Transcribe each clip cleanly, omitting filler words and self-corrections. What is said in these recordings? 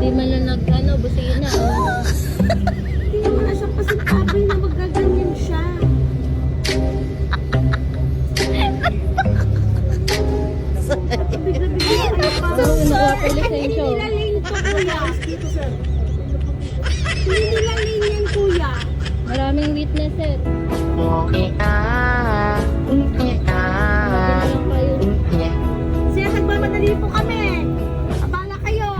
Hindi man lang nag-ano, busina. Hindi naman na siya pasintabi na magaganyan siya. Bigla-bigla kayo pa. So sorry. Hindi nila lane to, kuya. Hindi nila lane yan, kuya. Maraming witnesses. Okay na. Okay na. Lang kayo. Sir, nagmamadali po kami. Abala kayo.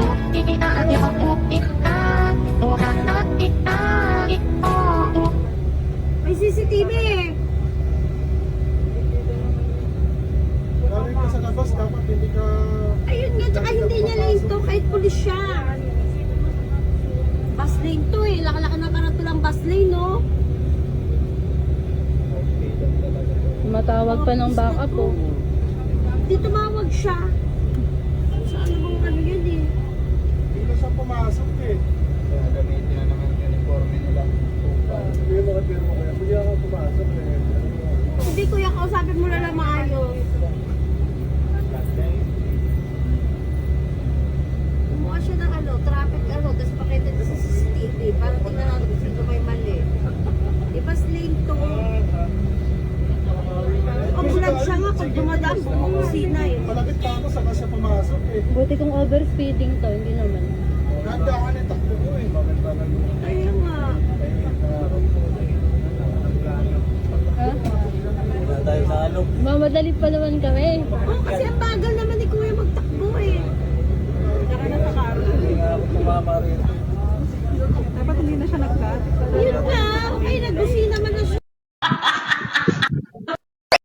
May CCTV eh. Galing ka sa labas, dapat hindi ka... Ayun nga, tsaka hindi niya lane to kahit pulis siya. Bus lane to eh. Laki-laki ng karatulang bus lane, no? Tumatawag pa ng backup oh. Hindi tumawag siya. Sa ano bang ano yun eh. Hindi na siya pumasok eh. Kaya gamitin na naman yung uniforme nila. Hindi mo kapirmo kaya. Hindi ako pumasok eh. Hindi kuya, kausapin mo na lang maayos. Kumuha siya ng ano, traffic ano, tapos pakita niya sa CCTV para tingnan natin kung sino may mali. Di ba lane to? Pag-vlog siya nga, pag dumadaan, bumusina eh. Malapit pa ako, saka siya pumasok eh. Buti kung overspeeding to, hindi naman. Nandaan yung takbo ko eh. Bakit ba Kaya nga. Ha? Wala tayo sa alok. Mamadali pa naman kami. Oh, kasi ang bagal naman ni kuya magtakbo eh. Saka na sa karo. Hindi nga ako tumama rin. Yun nga, okay, nagusina naman na siya.